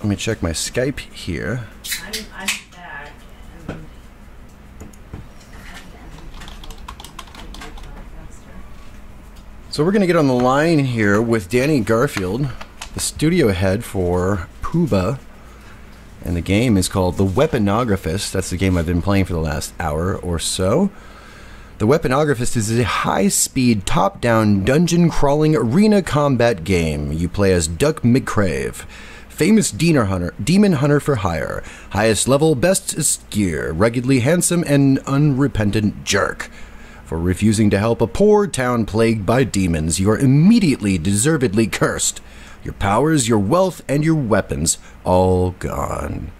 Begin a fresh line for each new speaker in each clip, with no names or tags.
Let me check my Skype here.
I'm back.
So we're going to get on the line here with Danny Garfield, the studio head for Puuba. And the game is called The Weaponographist. That's the game I've been playing for the last hour or so. The Weaponographist is a high-speed, top-down, dungeon-crawling arena combat game. You play as Duck McCrave, famous demon hunter for hire, highest level, bestest gear, ruggedly handsome, and unrepentant jerk. For refusing to help a poor town plagued by demons, you are immediately deservedly cursed. Your powers, your wealth, and your weapons all gone.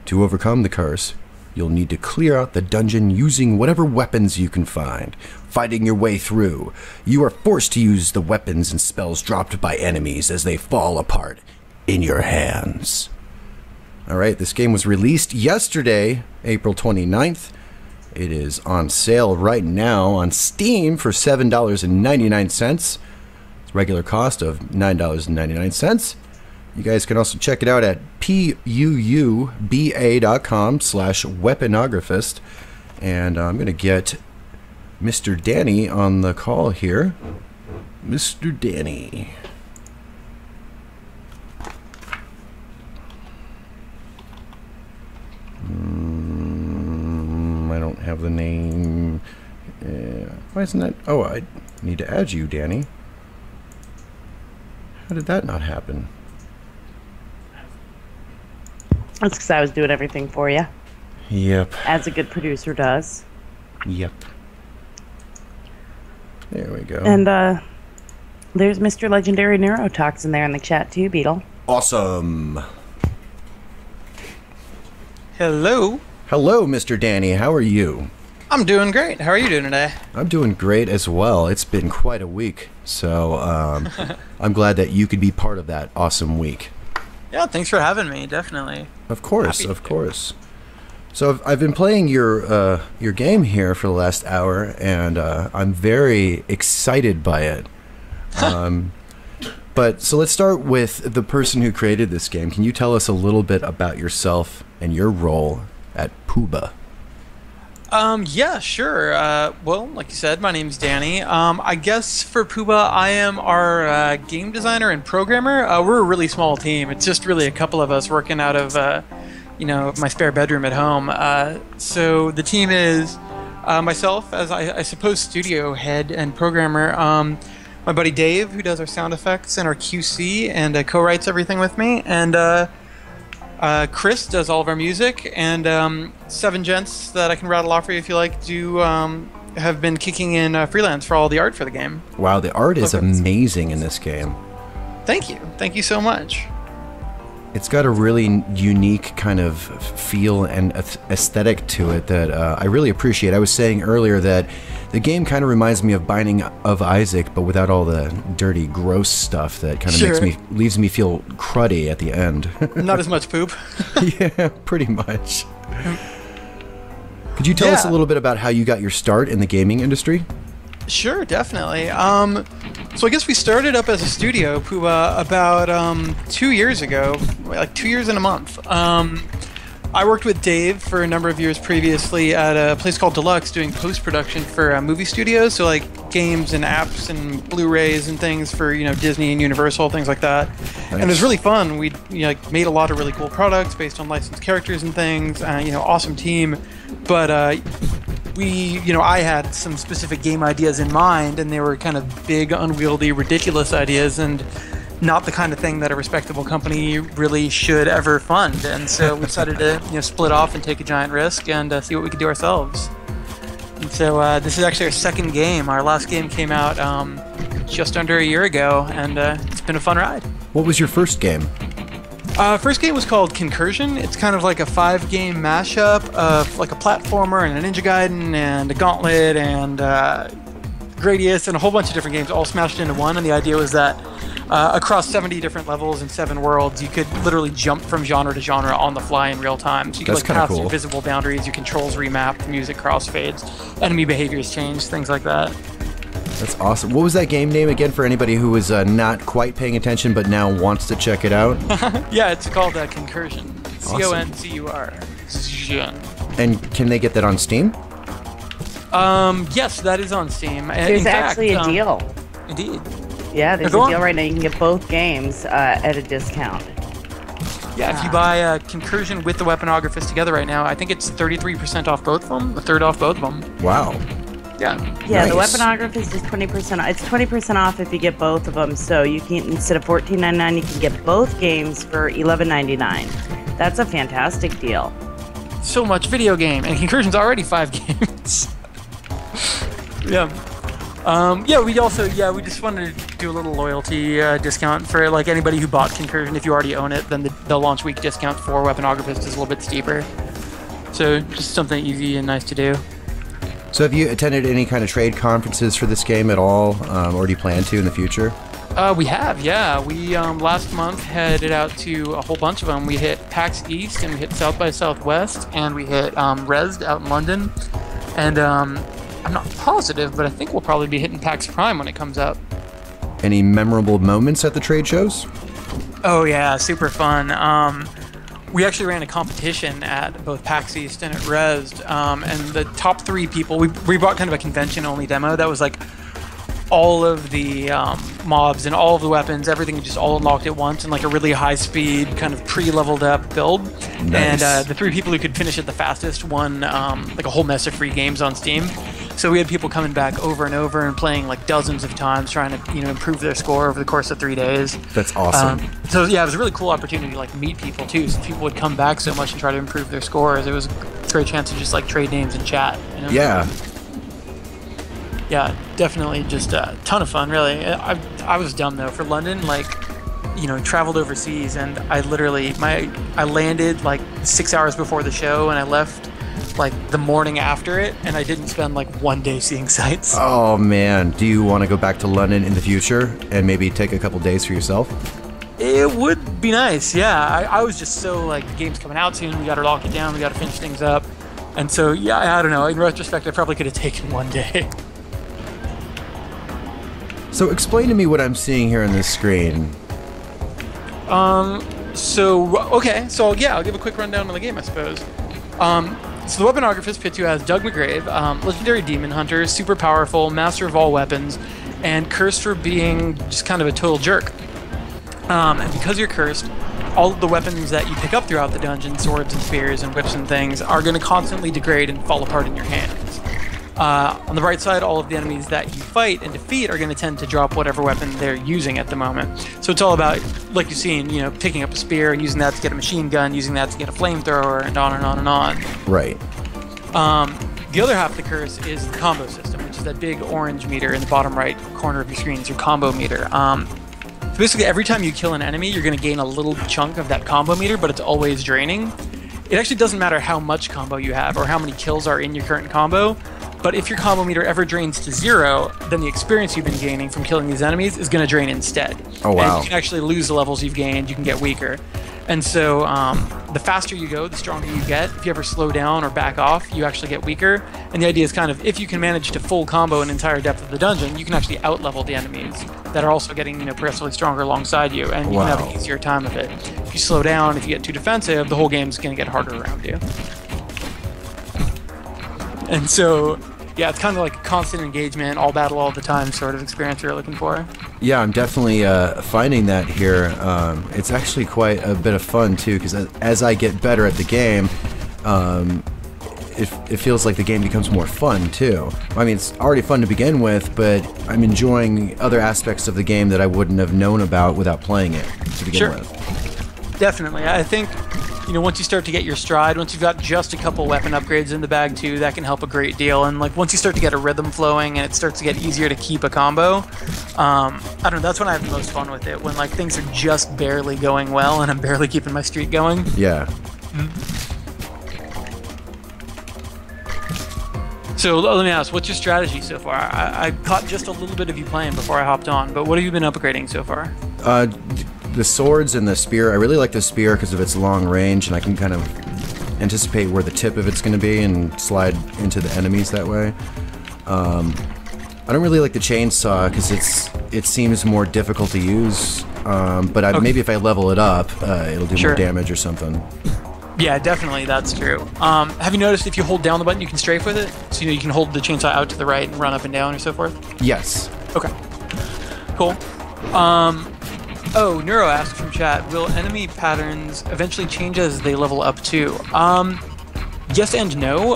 To overcome the curse, you'll need to clear out the dungeon using whatever weapons you can find. Fighting your way through, you are forced to use the weapons and spells dropped by enemies as they fall apart in your hands. Alright, this game was released yesterday, April 29th. It is on sale right now on Steam for $7.99. It's regular cost of $9.99. You guys can also check it out at puuba.com/weaponographist. And I'm going to get Mr. Danny on the call here. Mr. Danny. I don't have the name. Why isn't that? Oh, I need to add you, Danny. How did that not happen?
That's because I was doing everything for you.
Yep.
As a good producer does.
Yep. There we go.
And there's Mr. Legendary Neurotoxin there in the chat too, Beetle.
Awesome.
Hello.
Hello, Mr. Danny. How are you?
I'm doing great. How are you doing today?
I'm doing great as well. It's been quite a week, so I'm glad that you could be part of that awesome week.
Yeah, thanks for having me. Definitely.
Of course, of course. So I've been playing your game here for the last hour, and I'm very excited by it. But so let's start with the person who created this game. Can you tell us a little bit about yourself and your role at Puuba?
Yeah, sure. Well, like you said, my name's Danny. I guess for Puuba, I am our game designer and programmer. We're a really small team. It's just really a couple of us working out of, my spare bedroom at home. So the team is myself, as I suppose studio head and programmer. My buddy Dave, who does our sound effects and our QC and co-writes everything with me, and Chris does all of our music, and 7 gents that I can rattle off for you if you like have been kicking in freelance for all the art for the game.
Wow, the art is amazing in this game.
Thank you so much.
It's got a really unique kind of feel and aesthetic to it that I really appreciate. I was saying earlier that the game kind of reminds me of Binding of Isaac, but without all the dirty, gross stuff that kind of leaves me feel cruddy at the end.
Not as much poop.
Yeah, pretty much. Could you tell us a little bit about how you got your start in the gaming industry?
Sure, definitely. So I guess we started up as a studio, Puuba, about 2 years ago, like 2 years and a month. I worked with Dave for a number of years previously at a place called Deluxe doing post-production for movie studios, so like games and apps and Blu-rays and things for Disney and Universal, things like that. Nice. And it was really fun. We made a lot of really cool products based on licensed characters and things. Awesome team, but I had some specific game ideas in mind, and they were kind of big, unwieldy, ridiculous ideas, and not the kind of thing that a respectable company really should ever fund. And so we decided to split off and take a giant risk and see what we could do ourselves. And so this is actually our second game. Our last game came out just under a year ago, and it's been a fun ride.
What was your first game?
First game was called Concursion. It's kind of like a 5-game mashup of like a platformer and a Ninja Gaiden and a Gauntlet and Gradius and a whole bunch of different games all smashed into one. And the idea was that across 70 different levels and 7 worlds, you could literally jump from genre to genre on the fly in real time. So you could pass through visible boundaries, your controls remap, the music crossfades, enemy behaviors change, things like that.
That's awesome. What was that game name again for anybody who was not quite paying attention but now wants to check it out?
Yeah, it's called Concursion.
Awesome.
Concur.
And can they get that on Steam?
Yes, that is on Steam.
There's actually a deal.
Indeed.
Yeah, there's a deal right now. You can get both games at a discount.
Yeah, if you buy Concursion with the Weaponographist together right now, I think it's 33% off both of them, a third off both of them.
Wow.
Yeah.
Yeah,
Nice.
the Weaponographist is 20%. It's 20% off if you get both of them. So you can, instead of $14.99, you can get both games for $11.99. That's a fantastic deal.
So much video game, and Concursion's already 5 games. Yeah. We just wanted to do a little loyalty discount for like anybody who bought Concursion. If you already own it, then the launch week discount for Weaponographist is a little bit steeper. So just something easy and nice to do.
So have you attended any kind of trade conferences for this game at all, or do you plan to in the future?
We have, yeah. We last month headed out to a whole bunch of them. We hit PAX East, and we hit South by Southwest, and we hit Rezzed out in London. And I'm not positive, but I think we'll probably be hitting PAX Prime when it comes up.
Any memorable moments at the trade shows?
Oh yeah, super fun. We actually ran a competition at both PAX East and at Rezzed, and the top 3 people, we brought kind of a convention-only demo that was like all of the mobs and all of the weapons, everything just all unlocked at once in like a really high-speed, kind of pre-leveled up build.
Nice.
And the 3 people who could finish it the fastest won like a whole mess of free games on Steam. So we had people coming back over and over and playing like dozens of times, trying to improve their score over the course of 3 days.
That's awesome.
So yeah, it was a really cool opportunity to like meet people too. So people would come back so much and try to improve their scores. It was a great chance to just like trade names and chat.
Yeah.
Yeah, definitely just a ton of fun, really. I was dumb, though. For London, like, traveled overseas, and I literally, I landed, like, 6 hours before the show, and I left, like, the morning after it, and I didn't spend, like, 1 day seeing sights.
Oh, man. Do you want to go back to London in the future and maybe take a couple days for yourself?
It would be nice, yeah. I was just so, like, the game's coming out soon, we gotta lock it down, we gotta finish things up. And so, yeah, I don't know. In retrospect, I probably could have taken 1 day.
So explain to me what I'm seeing here on this screen.
I'll give a quick rundown on the game, I suppose. So the Weaponographist pits you as Doug McGrave, legendary demon hunter, super powerful, master of all weapons, and cursed for being just kind of a total jerk. And because you're cursed, all of the weapons that you pick up throughout the dungeon, swords and spears and whips and things, are going to constantly degrade and fall apart in your hands. On the bright side, all of the enemies that you fight and defeat are going to tend to drop whatever weapon they're using at the moment. So it's all about, like you've seen, picking up a spear and using that to get a machine gun, using that to get a flamethrower, and on and on and on.
Right.
The other half of the curse is the combo system, which is that big orange meter in the bottom right corner of your screen. It's your combo meter. So basically, every time you kill an enemy, you're going to gain a little chunk of that combo meter, but it's always draining. It actually doesn't matter how much combo you have or how many kills are in your current combo. But if your combo meter ever drains to 0, then the experience you've been gaining from killing these enemies is going to drain instead.
Oh, wow.
And you can actually lose the levels you've gained, you can get weaker. And so the faster you go, the stronger you get. If you ever slow down or back off, you actually get weaker. And the idea is kind of, if you can manage to full combo an entire depth of the dungeon, you can actually out-level the enemies that are also getting progressively stronger alongside you, and you can have an easier time of it. If you slow down, if you get too defensive, the whole game's going to get harder around you. And so, yeah, it's kind of like a constant engagement, all battle all the time sort of experience you're looking for.
Yeah, I'm definitely finding that here. It's actually quite a bit of fun, too, because as I get better at the game, it feels like the game becomes more fun, too. I mean, it's already fun to begin with, but I'm enjoying other aspects of the game that I wouldn't have known about without playing it to begin with.
Definitely. I think, once you start to get your stride, once you've got just a couple weapon upgrades in the bag too, that can help a great deal. And like once you start to get a rhythm flowing and it starts to get easier to keep a combo, I don't know, that's when I have the most fun with it. When like things are just barely going well and I'm barely keeping my streak going.
Yeah.
So let me ask, what's your strategy so far? I caught just a little bit of you playing before I hopped on, but what have you been upgrading so far?
The swords and the spear. I really like the spear because of its long range, and I can kind of anticipate where the tip of it's going to be and slide into the enemies that way. I don't really like the chainsaw because it seems more difficult to use. But maybe if I level it up, it'll do more damage or something.
Yeah, definitely, that's true. Have you noticed if you hold down the button, you can strafe with it? So you can hold the chainsaw out to the right and run up and down or so forth?
Yes.
Okay. Cool. Neuro asked from chat, will enemy patterns eventually change as they level up too? Yes and no.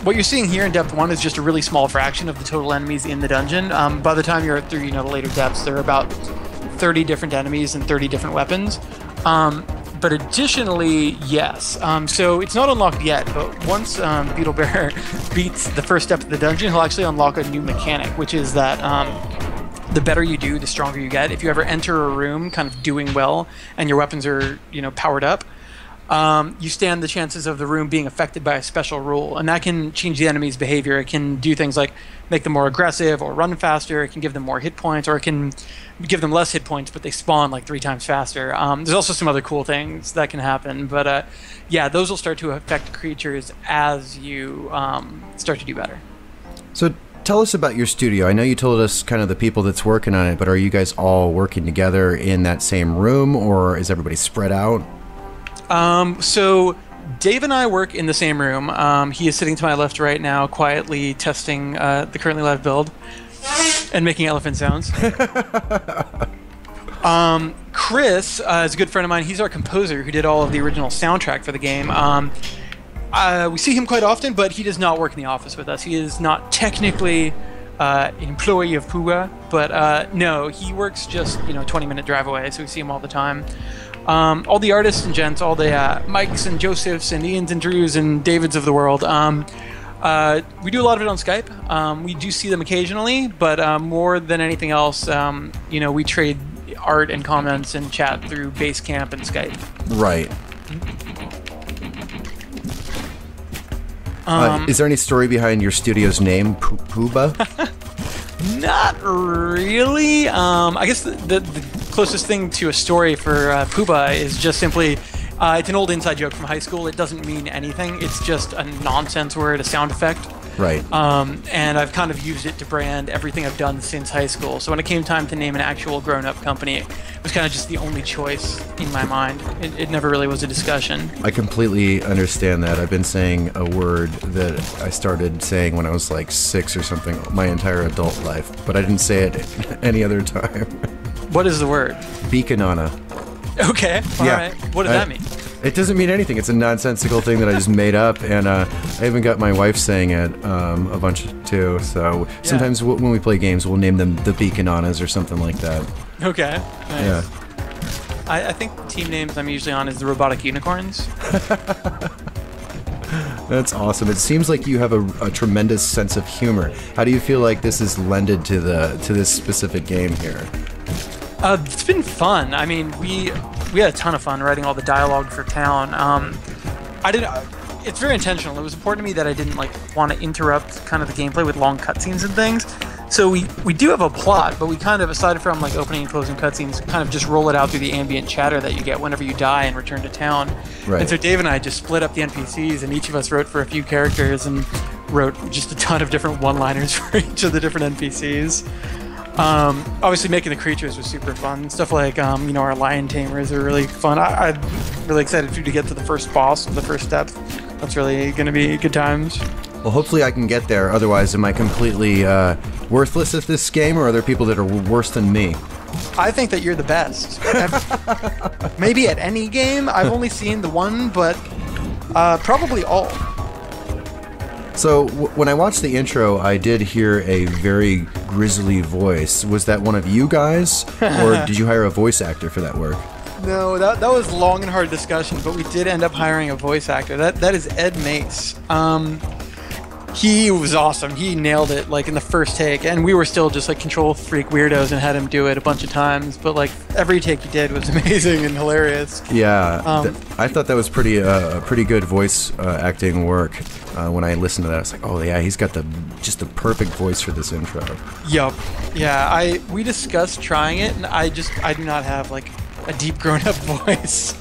What you're seeing here in Depth 1 is just a really small fraction of the total enemies in the dungeon. By the time you're through the later depths, there are about 30 different enemies and 30 different weapons. But additionally, yes. So it's not unlocked yet, but once Beetle Bear beats the first step of the dungeon, he'll actually unlock a new mechanic, which is that the better you do, the stronger you get. If you ever enter a room kind of doing well and your weapons are, powered up, you stand the chances of the room being affected by a special rule, and that can change the enemy's behavior. It can do things like make them more aggressive or run faster. It can give them more hit points, or it can give them less hit points, but they spawn like 3 times faster. There's also some other cool things that can happen, but yeah, those will start to affect creatures as you start to do better.
So tell us about your studio. I know you told us kind of the people that's working on it, but are you guys all working together in that same room, or is everybody spread out?
So Dave and I work in the same room. He is sitting to my left right now, quietly testing the currently live build and making elephant sounds. Chris is a good friend of mine. He's our composer who did all of the original soundtrack for the game. We see him quite often, but he does not work in the office with us. He is not technically an employee of Puuba, but no, he works just 20-minute drive away, so we see him all the time. All the artists and gents, all the Mikes and Josephs and Ians and Drews and Davids of the world, we do a lot of it on Skype. We do see them occasionally, but more than anything else, we trade art and comments and chat through Basecamp and Skype.
Right. Is there any story behind your studio's name, Puuba?
Not really. I guess the closest thing to a story for Puuba is just simply, it's an old inside joke from high school. It doesn't mean anything. It's just a nonsense word, a sound effect.
Right.
And I've kind of used it to brand everything I've done since high school. So when it came time to name an actual grown-up company, it was kind of just the only choice in my mind. It never really was a discussion.
I completely understand that. I've been saying a word that I started saying when I was like 6 or something my entire adult life, but I didn't say it any other time.
What is the word?
Beaconana.
Okay, all right. What does that mean?
It doesn't mean anything. It's a nonsensical thing that I just made up, and I even got my wife saying it a bunch too. So sometimes when we play games, we'll name them the Beaconanas or something like that.
Okay, nice.
Yeah.
I think the team names I'm usually on is the Robotic Unicorns.
That's awesome. It seems like you have a tremendous sense of humor. How do you feel like this is lended to this specific game here?
It's been fun. I mean, we had a ton of fun writing all the dialogue for town. It's very intentional. It was important to me that I didn't want to interrupt kind of the gameplay with long cutscenes and things. So we do have a plot, but we kind of, aside from opening and closing cutscenes, kind of just roll it out through the ambient chatter that you get whenever you die and return to town.
Right.
And so Dave and I just split up the NPCs, and each of us wrote for a few characters and wrote just a ton of different one-liners for each of the different NPCs. Obviously making the creatures was super fun. Stuff like, our lion tamers are really fun. I'm really excited to get to the first boss of the first step. That's really going to be good times.
Well, hopefully I can get there. Otherwise, am I completely worthless at this game, or are there people that are worse than me?
I think that you're the best. Maybe at any game. I've only seen the one, but probably all.
So when I watched the intro, I did hear a very grisly voice. Was that one of you guys, or did you hire a voice actor for that work?
No, that was long and hard discussion, but we did end up hiring a voice actor. That is Ed Mace. He was awesome. He nailed it in the first take, and we were still just control freak weirdos and had him do it a bunch of times. But every take he did was amazing and hilarious.
Yeah, I thought that was pretty good voice acting work. When I listened to that, I was like, oh yeah, he's got just the perfect voice for this intro.
Yup. Yeah, we discussed trying it, and I do not have a deep grown-up voice.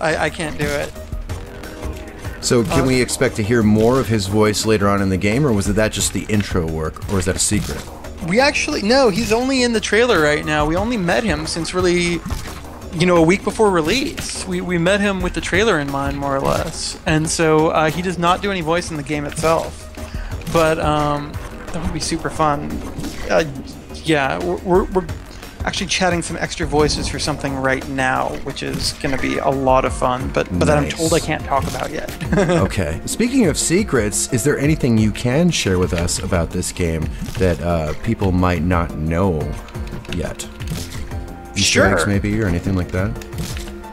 I can't do it.
So can we expect to hear more of his voice later on in the game, or was that just the intro work, or is that a secret?
We actually no, he's only in the trailer right now. We only met him since really, a week before release. We met him with the trailer in mind, more or less, and so he does not do any voice in the game itself. But that would be super fun. Yeah, we're actually chatting some extra voices for something right now, which is going to be a lot of fun, but
Nice.
that I'm told I can't talk about yet.
Okay. Speaking of secrets, is there anything you can share with us about this game that people might not know yet? Easter eggs, maybe, or anything like that?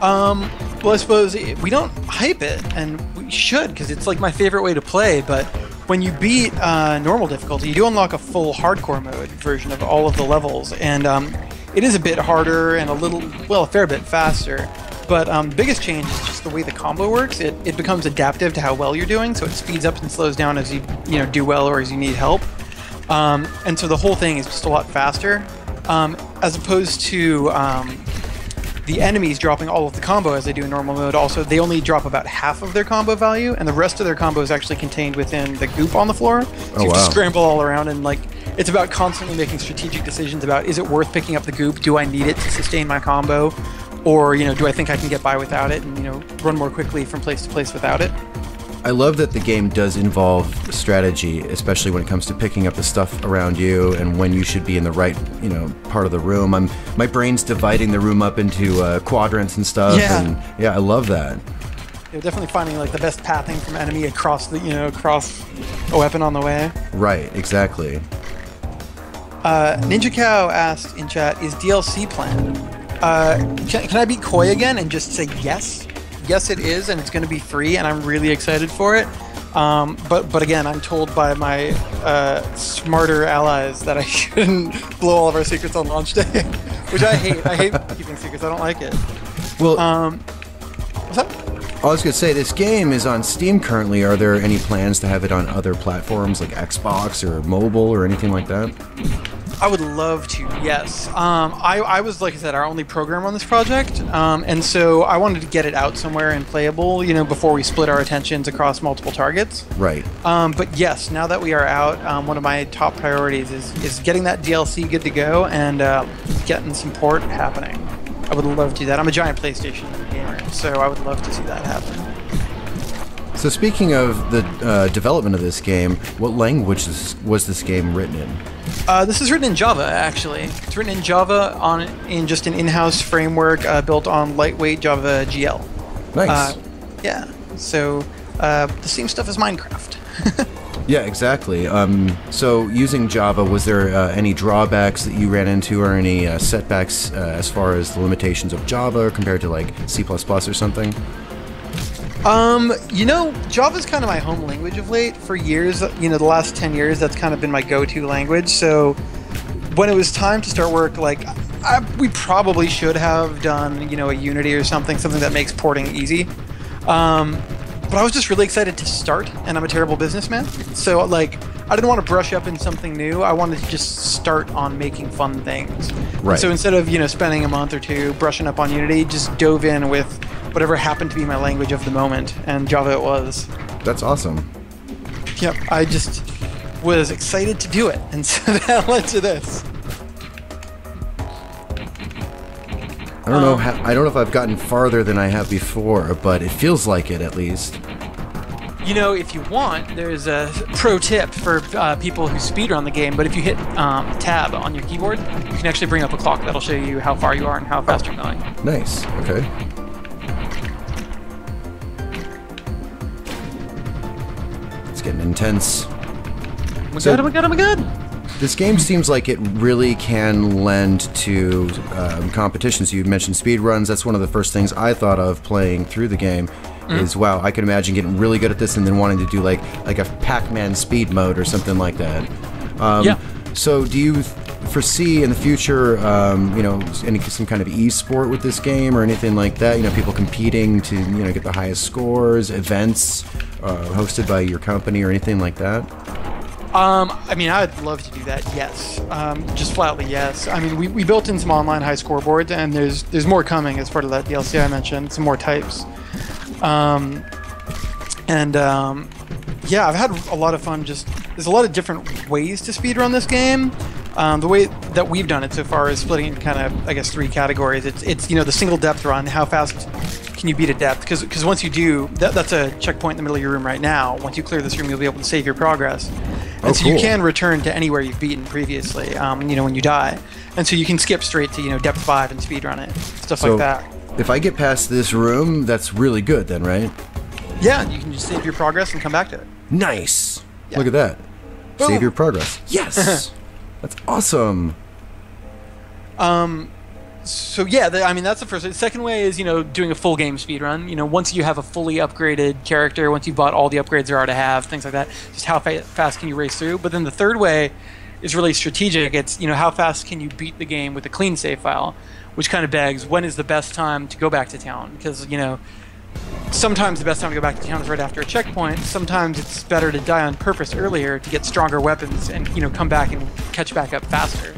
Well, I suppose we don't hype it, and we should, because it's like my favorite way to play, but when you beat normal difficulty, you do unlock a full hardcore mode version of all of the levels, and it is a bit harder and a fair bit faster. But the biggest change is just the way the combo works. It becomes adaptive to how well you're doing, so it speeds up and slows down as you do well or as you need help. And so the whole thing is just a lot faster, as opposed to the enemies dropping all of the combo as they do in normal mode. Also, they only drop about half of their combo value, and the rest of their combo is actually contained within the goop on the floor. So you have to scramble all around, and it's about constantly making strategic decisions about, is it worth picking up the goop? Do I need it to sustain my combo? Or, do I think I can get by without it and, run more quickly from place to place without it?
I love that the game does involve strategy, especially when it comes to picking up the stuff around you and when you should be in the right, part of the room. My brain's dividing the room up into quadrants and stuff.
Yeah.
And I love that.
You're definitely finding the best pathing from enemy across across a weapon on the way.
Right, exactly.
Ninja Cow asked in chat, is DLC planned? Can I be coy again and just say yes? Yes, it is, and it's going to be free, and I'm really excited for it. But again, I'm told by my smarter allies that I shouldn't blow all of our secrets on launch day, which I hate. I hate keeping secrets. I don't like it.
Well,
what's up?
I was going to say, this game is on Steam currently. Are there any plans to have it on other platforms like Xbox or mobile or anything like that?
I would love to, yes. I was, like I said, our only programmer on this project, and so I wanted to get it out somewhere and playable, before we split our attentions across multiple targets.
Right.
But yes, now that we are out, one of my top priorities is getting that DLC good to go and getting some port happening. I would love to do that. I'm a giant PlayStation gamer, so I would love to see that happen.
So speaking of the development of this game, what language was this game written in?
This is written in Java, actually. It's written in Java in just an in-house framework built on lightweight Java GL.
Nice.
Yeah. So the same stuff as Minecraft.
Yeah, exactly. So using Java, was there any drawbacks that you ran into or any setbacks as far as the limitations of Java compared to C++ or something?
Java's kind of my home language of late. For years, the last 10 years, that's kind of been my go-to language. So when it was time to start work, we probably should have done, a Unity or something that makes porting easy. But I was just really excited to start, and I'm a terrible businessman. So, I didn't want to brush up in something new. I wanted to just start on making fun things.
Right.
So instead of, spending a month or two brushing up on Unity, just dove in with whatever happened to be my language of the moment, and Java it was.
That's awesome.
Yep, I just was excited to do it, and so that led to this.
I don't know. I don't know if I've gotten farther than I have before, but it feels like it at least.
If you want, there's a pro tip for people who speedrun the game. But if you hit tab on your keyboard, you can actually bring up a clock that'll show you how far you are and how fast you're going.
Nice. Okay. It's getting intense.
Oh my god!
This game seems like it really can lend to competitions. You mentioned speedruns. That's one of the first things I thought of playing through the game. Is, wow, I could imagine getting really good at this and then wanting to do like a Pac-Man speed mode or something like that.
Yeah.
So do you foresee in the future, some kind of e-sport with this game or anything like that? People competing to, get the highest scores, events hosted by your company or anything like that?
I'd love to do that, yes. Just flatly, yes. We built in some online high scoreboards, and there's more coming as part of that DLC I mentioned, some more types. Yeah, I've had a lot of fun. There's a lot of different ways to speedrun this game. The way that we've done it so far is splitting in kind of, I guess, 3 categories. It's the single depth run. How fast can you beat a depth? Because once you do, that's a checkpoint in the middle of your room right now. Once you clear this room, you'll be able to save your progress. And so you can return to anywhere you've beaten previously, when you die. And so you can skip straight to, depth 5 and speedrun it, stuff like that.
If I get past this room, that's really good then, right?
Yeah, you can just save your progress and come back to it.
Nice.
Yeah.
Look at that.
Boom.
Save your progress. Yes. That's awesome.
So yeah, that's the first way. The second way is, doing a full game speedrun. Once you have a fully upgraded character, once you bought all the upgrades there are to have, things like that, just how fast can you race through? But then the third way is really strategic. It's, how fast can you beat the game with a clean save file, which kind of begs, when is the best time to go back to town? Because, sometimes the best time to go back to town is right after a checkpoint. Sometimes it's better to die on purpose earlier to get stronger weapons and, come back and catch back up faster.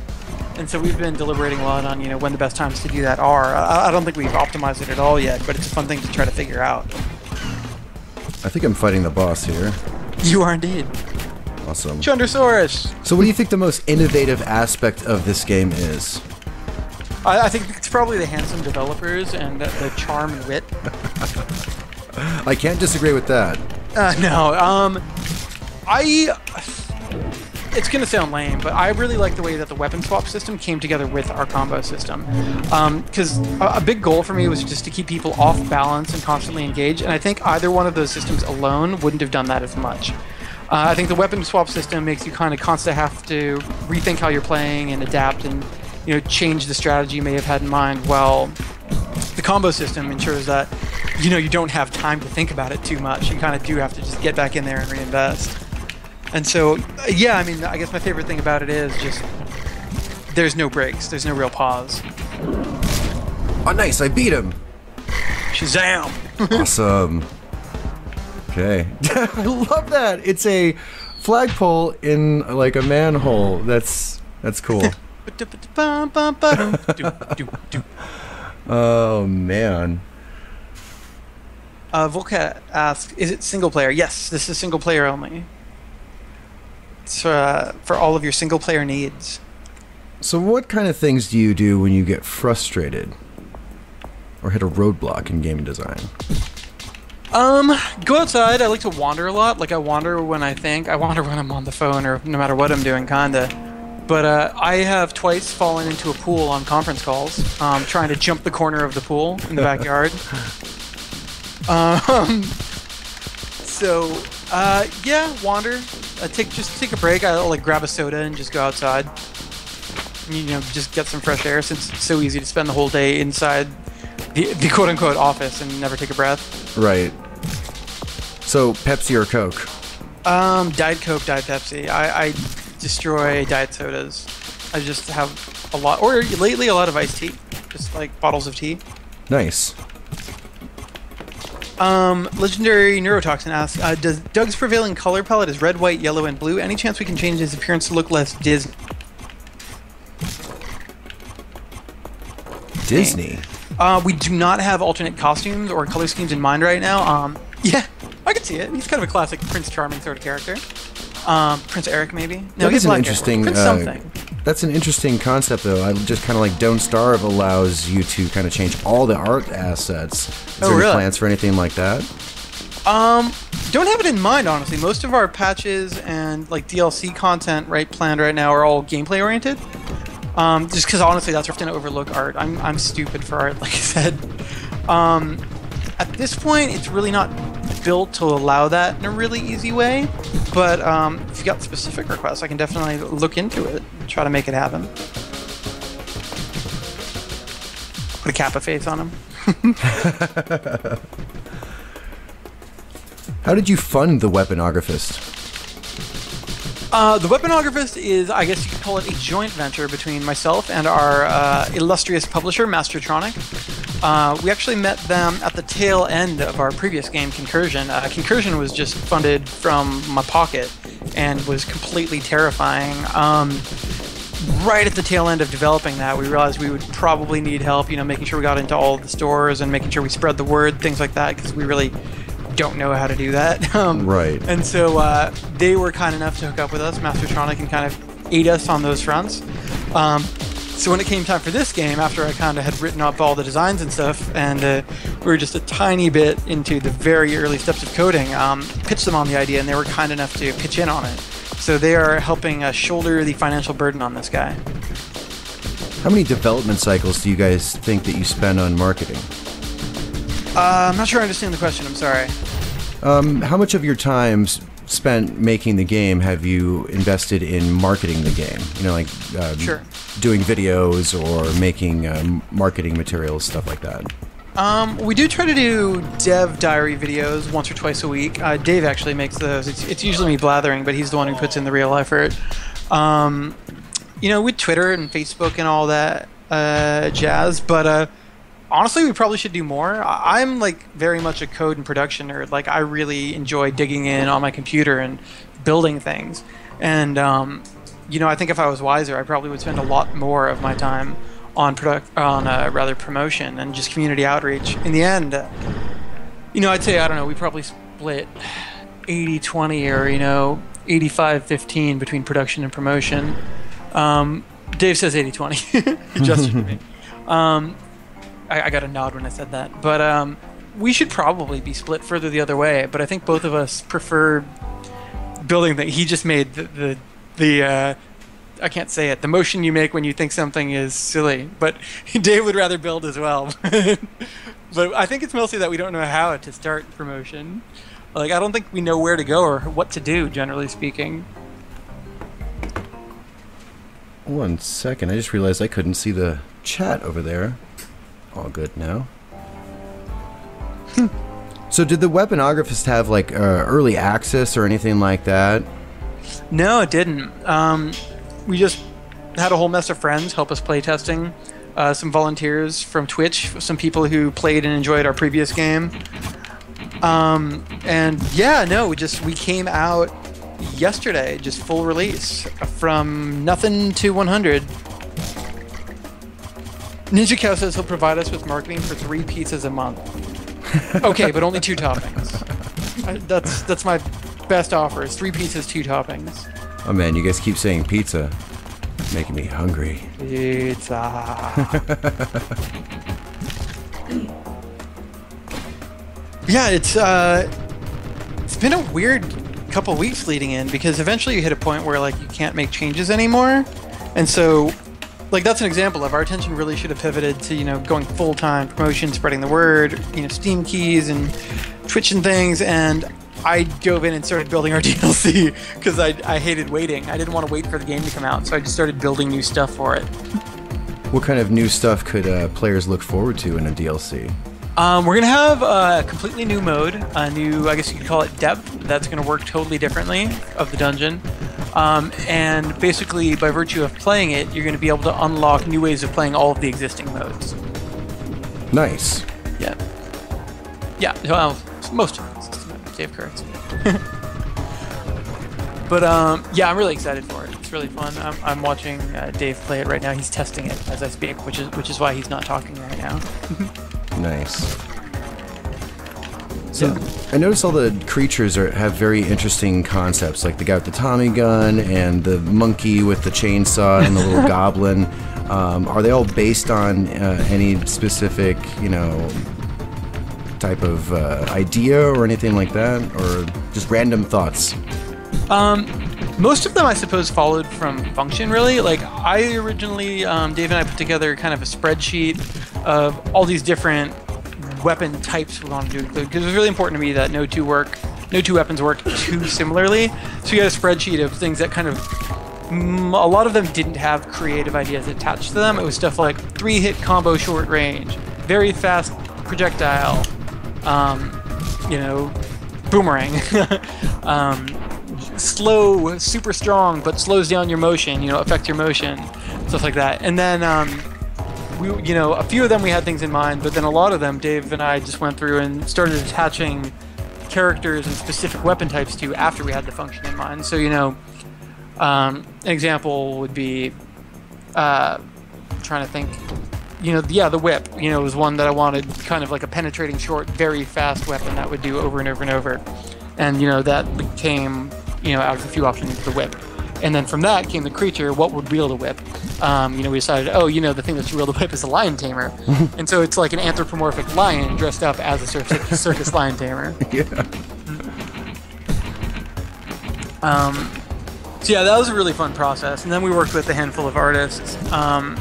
And so we've been deliberating a lot on, when the best times to do that are. I don't think we've optimized it at all yet, but it's a fun thing to try to figure out.
I think I'm fighting the boss here.
You are indeed.
Awesome.
Chundersaurus!
So what do you think the most innovative aspect of this game is?
I think it's probably the handsome developers and the charm and wit.
I can't disagree with that.
No. It's going to sound lame, but I really like the way that the weapon swap system came together with our combo system. Because a big goal for me was just to keep people off balance and constantly engaged, and I think either one of those systems alone wouldn't have done that as much. I think the weapon swap system makes you kind of constantly have to rethink how you're playing and adapt and change the strategy you may have had in mind, while the combo system ensures that you don't have time to think about it too much. You kind of do have to just get back in there and reinvest. And so, yeah, I guess my favorite thing about it is just there's no breaks. There's no real pause.
Oh, nice. I beat him.
Shazam!
Awesome. Okay. I love that. It's a flagpole in, like, a manhole. That's cool. Oh, man.
Volcat asks, is it single player? Yes, this is single player only. It's for all of your single player needs.
So what kind of things do you do when you get frustrated or hit a roadblock in game design?
Go outside. I like to wander a lot. Like, I wander when I think. I wander when I'm on the phone or no matter what I'm doing, kinda. But I have twice fallen into a pool on conference calls, trying to jump the corner of the pool in the backyard. Yeah, wander. Just take a break. I'll like grab a soda and just go outside. Just get some fresh air, since it's so easy to spend the whole day inside the quote-unquote office and never take a breath.
Right. So, Pepsi or Coke?
Diet Coke, Diet Pepsi. I destroy diet sodas. I just have a lot, or lately a lot of iced tea. Just like bottles of tea.
Nice.
Legendary Neurotoxin asks, does Doug's prevailing color palette is red, white, yellow, and blue? Any chance we can change his appearance to look less Disney?
Disney?
We do not have alternate costumes or color schemes in mind right now. Yeah, I can see it. He's kind of a classic Prince Charming sort of character. Prince Eric, maybe? No, he's an interesting. Prince something.
That's an interesting concept, though. I just kind of like Don't Starve allows you to kind of change all the art assets. Is there any plans for anything like that?
Don't have it in mind, honestly. Most of our patches and like DLC content planned right now are all gameplay oriented. Just because honestly, that's often overlook art. I'm stupid for art, like I said. At this point, it's really not built to allow that in a really easy way. But if you got specific requests, I can definitely look into it and try to make it happen. Put a Kappa face on him.
How did you fund the Weaponographist?
The Weaponographist is, I guess you could call it a joint venture between myself and our illustrious publisher, Mastertronic. We actually met them at the tail end of our previous game, Concursion. Concursion was just funded from my pocket and was completely terrifying. Right at the tail end of developing that, we realized we would probably need help, making sure we got into all of the stores and making sure we spread the word, things like that, because we really don't know how to do that.
Right.
And so they were kind enough to hook up with us, Mastertronic, and kind of aid us on those fronts. So when it came time for this game, after I kind of had written up all the designs and stuff, and we were just a tiny bit into the very early steps of coding, pitched them on the idea, and they were kind enough to pitch in on it. So they are helping shoulder the financial burden on this guy.
How many development cycles do you guys think that you spend on marketing?
I'm not sure I understand the question. I'm sorry.
How much of your time spent making the game have you invested in marketing the game? You know, like
Sure.
doing videos or making marketing materials, stuff like that.
We do try to do dev diary videos once or twice a week. Dave actually makes those. It's usually me blathering, but he's the one who puts in the real effort. You know, with Twitter and Facebook and all that jazz, but honestly, we probably should do more. I'm like very much a code and production nerd. Like, I really enjoy digging in on my computer and building things. And you know, I think if I was wiser, I probably would spend a lot more of my time on rather promotion and just community outreach. In the end, you know, I'd say, I don't know, we probably split 80-20 or, you know, 85-15 between production and promotion. Dave says 80-20. He gestured to me. I got a nod when I said that. But we should probably be split further the other way. But I think both of us prefer building that. He just made the I can't say it. The motion you make when you think something is silly. But Dave would rather build as well. But I think it's mostly that we don't know how to start promotion. Like, I don't think we know where to go or what to do, generally speaking.
1 second, I just realized I couldn't see the chat over there. All good now. So did the Weaponographist have like early access or anything like that?
No, it didn't. We just had a whole mess of friends help us play testing. Some volunteers from Twitch, some people who played and enjoyed our previous game. And yeah, no, we came out yesterday, just full release, from nothing to 100. Ninja Cow says he'll provide us with marketing for 3 pizzas a month. Okay, but only 2 toppings. That's my best offer, is 3 pizzas, 2 toppings.
Oh man, you guys keep saying pizza. Making me hungry.
Pizza. Yeah, it's been a weird couple weeks leading in, because eventually you hit a point where like you can't make changes anymore, and so like that's an example of our attention really should have pivoted to, you know, going full-time promotion, spreading the word, you know, Steam keys and Twitch and things, and I dove in and started building our DLC because I hated waiting. I didn't want to wait for the game to come out, so I just started building new stuff for it.
What kind of new stuff could players look forward to in a DLC?
We're going to have a completely new mode, a new, I guess you could call it depth, that's going to work totally differently of the dungeon. And basically, by virtue of playing it, you're going to be able to unlock new ways of playing all of the existing modes.
Nice.
Yeah. Yeah, well, most of it. Dave corrects me. But yeah, I'm really excited for it. It's really fun. I'm watching Dave play it right now. He's testing it as I speak, which is why he's not talking right now.
Nice. So I noticed all the creatures have very interesting concepts, like the guy with the Tommy gun and the monkey with the chainsaw and the little goblin. Are they all based on any specific, you know, type of idea or anything like that, or just random thoughts?
Most of them, I suppose, followed from function, really. Like, I originally, Dave and I put together kind of a spreadsheet of all these different weapon types we wanted to include, because it was really important to me that no two weapons work too similarly. So we had a spreadsheet of things that kind of, a lot of them didn't have creative ideas attached to them. It was stuff like 3-hit combo short range, very fast projectile, you know, boomerang, slow, super strong, but slows down your motion, you know, affects your motion, stuff like that. And then, you know, a few of them we had things in mind, but then a lot of them, Dave and I just went through and started attaching characters and specific weapon types to after we had the function in mind. So, you know, an example would be, trying to think, you know, yeah, the whip, you know, was one that I wanted, kind of like a penetrating short, very fast weapon that would do over and over and over. And, you know, that became, you know, out of a few options, the whip. And then from that came the creature, what would wield a whip. We decided, the thing that should wield a whip is a lion tamer. And so it's like an anthropomorphic lion dressed up as a circus lion tamer.
Yeah.
So yeah, that was a really fun process. And then we worked with a handful of artists. Sorry,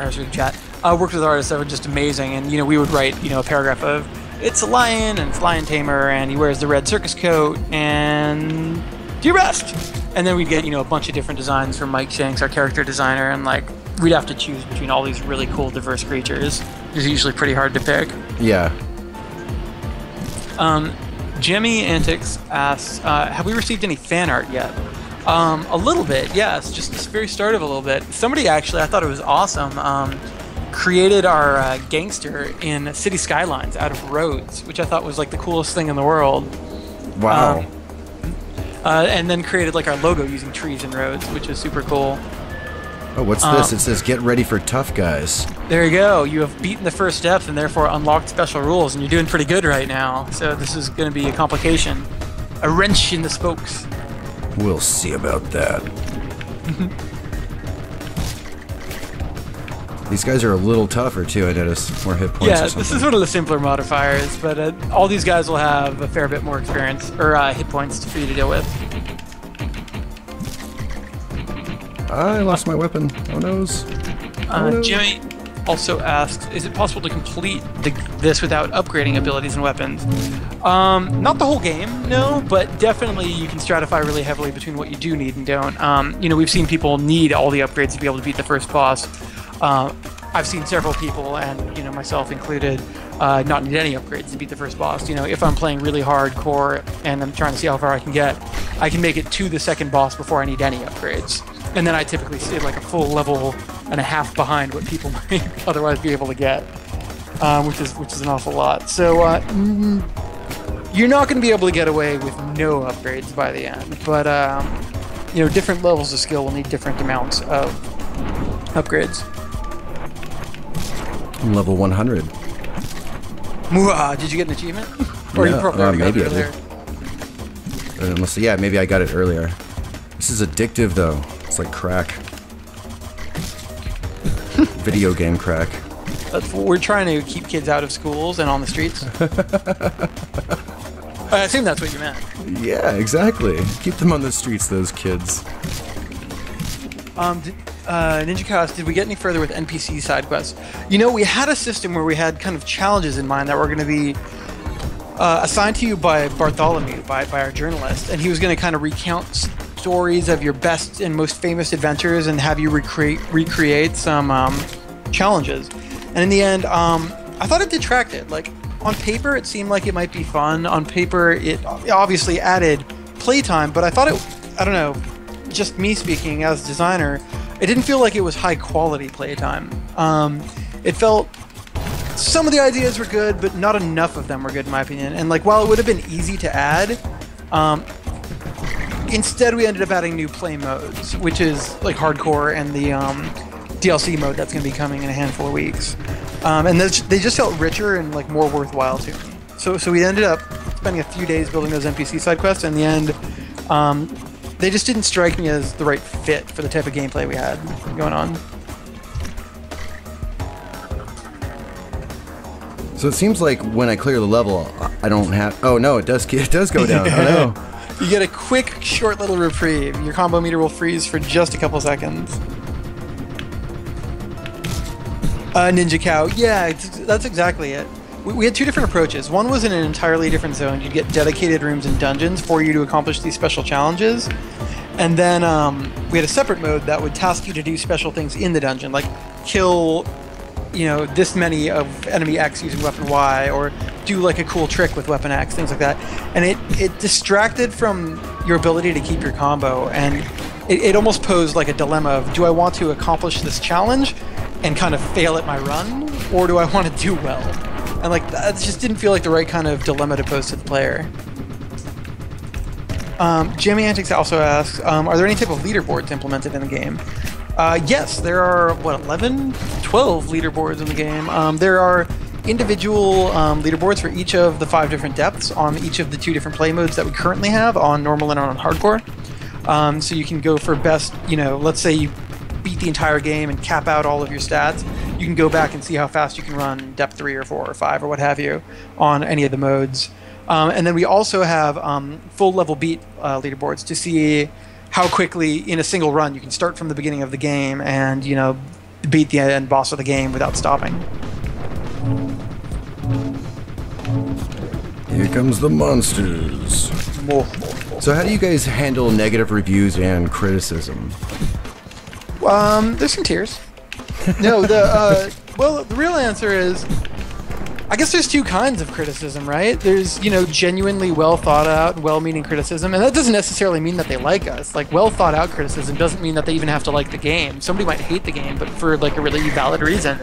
I was reading chat. I worked with artists that were just amazing, and we would write a paragraph of it's a lion and it's a lion tamer and he wears the red circus coat and do your best. And then we'd get a bunch of different designs from Mike Shanks, our character designer, and we'd have to choose between all these really cool diverse creatures. It's usually pretty hard to pick.
Yeah.
Jimmy Antics asks, have we received any fan art yet? A little bit, yes. Just the very start of a little bit. Somebody actually, I thought it was awesome, created our gangster in city skylines out of roads, which I thought was the coolest thing in the world.
Wow.
And then created our logo using trees and roads, which is super cool.
Oh, what's this? It says, get ready for tough guys.
There you go. You have beaten the first steps and therefore unlocked special rules, and you're doing pretty good right now. So this is going to be a complication. A wrench in the spokes.
We'll see about that. These guys are a little tougher too, I noticed. More hit points.
Yeah, this is one of the simpler modifiers, but all these guys will have a fair bit more experience, or hit points for you to deal with.
I lost my weapon. Oh noes. No.
Jimmy also asks, is it possible to complete this without upgrading abilities and weapons? Not the whole game, no, but definitely you can stratify really heavily between what you do need and don't. We've seen people need all the upgrades to be able to beat the first boss. I've seen several people, and myself included, not need any upgrades to beat the first boss. If I'm playing really hardcore and I'm trying to see how far I can get, I can make it to the second boss before I need any upgrades. And then I typically stay a full level and a half behind what people might otherwise be able to get, which is an awful lot. So you're not going to be able to get away with no upgrades by the end, but different levels of skill will need different amounts of upgrades.
I'm level 100.
Did you get an achievement? Or
yeah,
you probably already
maybe
got it
I
earlier?
did. Yeah, maybe I got it earlier. This is addictive though. It's like crack. Video game crack.
We're trying to keep kids out of schools and on the streets. I assume that's what you meant.
Yeah, exactly. Keep them on the streets, those kids.
Ninja Chaos, did we get any further with NPC side quests? We had a system where we had kind of challenges in mind that were going to be assigned to you by Bartholomew, by our journalist, and he was going to kind of recount stories of your best and most famous adventures and have you recreate some challenges. And in the end, I thought it detracted. On paper, it seemed like it might be fun. On paper, it obviously added playtime, but I thought I don't know, just me speaking as a designer, it didn't feel like it was high quality playtime. It felt some of the ideas were good, but not enough of them were good in my opinion. And while it would have been easy to add, instead we ended up adding new play modes, which is hardcore and the DLC mode that's going to be coming in a handful of weeks. And they just felt richer and more worthwhile to me. So we ended up spending a few days building those NPC side quests, and in the end, they just didn't strike me as the right fit for the type of gameplay we had going on.
So it seems like when I clear the level, I don't have... Oh no, it does go down. Oh no.
You get a quick, short little reprieve. Your combo meter will freeze for just a couple seconds. Ninja Cow. Yeah, that's exactly it. We had two different approaches. One was in an entirely different zone. You'd get dedicated rooms and dungeons for you to accomplish these special challenges. And then we had a separate mode that would task you to do special things in the dungeon, like kill, this many of enemy X using weapon Y, or do a cool trick with weapon X, things like that. And it distracted from your ability to keep your combo, and it almost posed a dilemma of, do I want to accomplish this challenge and kind of fail at my run, or do I want to do well? And that just didn't feel like the right kind of dilemma to pose to the player. Jimmy Antics also asks, are there any type of leaderboards implemented in the game? Yes, there are, 12 leaderboards in the game. There are individual leaderboards for each of the 5 different depths on each of the 2 different play modes that we currently have on normal and on hardcore. So you can go for best, let's say you beat the entire game and cap out all of your stats. You can go back and see how fast you can run depth 3 or 4 or 5 or what have you on any of the modes. And then we also have full level beat leaderboards to see how quickly in a single run you can start from the beginning of the game and, beat the end boss of the game without stopping.
Here comes the monsters. So how do you guys handle negative reviews and criticism?
There's some tears. No, well, the real answer is, I guess there's 2 kinds of criticism, right? There's, genuinely well thought out, well-meaning criticism, and that doesn't necessarily mean that they like us. Like, well thought out criticism doesn't mean that they even have to like the game. Somebody might hate the game, but for like a really valid reason.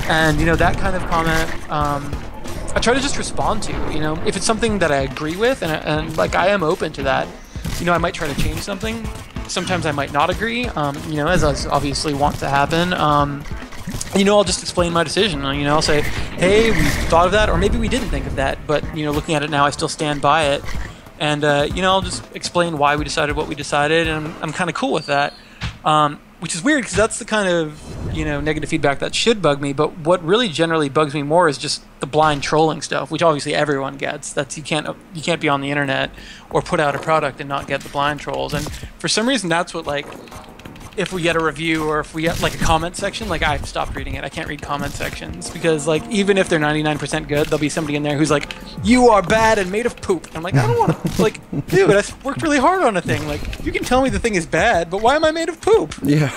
And, that kind of comment, I try to just respond to, if it's something that I agree with, and like I am open to that, I might try to change something. Sometimes I might not agree, as I obviously want to happen. I'll just explain my decision. I'll say, hey, we thought of that, or maybe we didn't think of that, but, looking at it now, I still stand by it. And, I'll just explain why we decided what we decided, and I'm kind of cool with that. Which is weird, because that's the kind of, negative feedback that should bug me, but what really generally bugs me more is just the blind trolling stuff, which obviously everyone gets. That's you can't be on the internet or put out a product and not get the blind trolls. And for some reason, that's what, like, if we get a review or if we get like a comment section, like I've stopped reading it. I can't read comment sections because like even if they're 99% good, there'll be somebody in there who's like, "You are bad and made of poop." I'm like, I don't want to like, dude, I worked really hard on a thing. Like you can tell me the thing is bad, but why am I made of poop?
Yeah.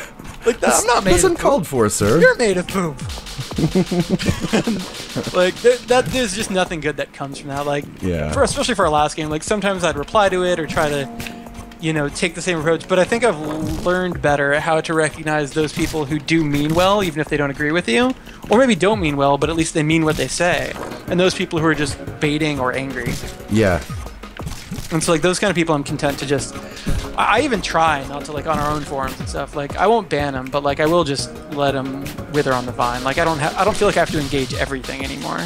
Like I'm not made of poop.
That's uncalled for, sir.
You're made of poop. Like there's just nothing good that comes from that. Like especially for our last game, like sometimes I'd reply to it or try to take the same approach, but I think I've learned better how to recognize those people who do mean well, even if they don't agree with you, or maybe don't mean well, but at least they mean what they say, and those people who are just baiting or angry.
Yeah.
And so, like, those kind of people I'm content to just... I even try not to, like, on our own forums and stuff, like, I won't ban them, but, like, I will just let them wither on the vine. Like, I don't feel like I have to engage everything anymore.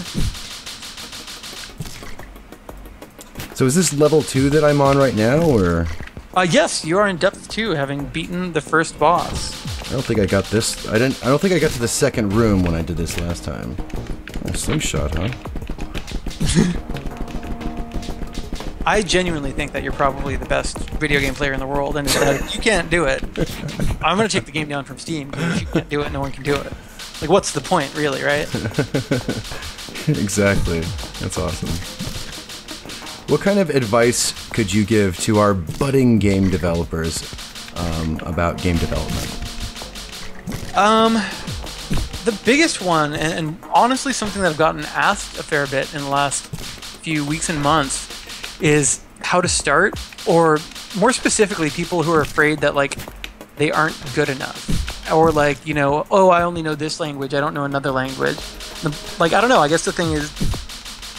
So is this level 2 that I'm on right now, or...?
Yes, you are in depth 2, having beaten the first boss.
I don't think I got this. I don't think I got to the second room when I did this last time. Oh, slingshot, huh?
I genuinely think that you're probably the best video game player in the world, and you can't do it. I'm going to take the game down from Steam, because if you can't do it, no one can do it. Like, what's the point, really, right?
Exactly. That's awesome. What kind of advice could you give to our budding game developers about game development?
The biggest one, and honestly something that I've gotten asked a fair bit in the last few weeks and months, is how to start, or more specifically, people who are afraid that, like, they aren't good enough. Or, like, oh, I only know this language, I don't know another language. Like, I don't know, I guess the thing is,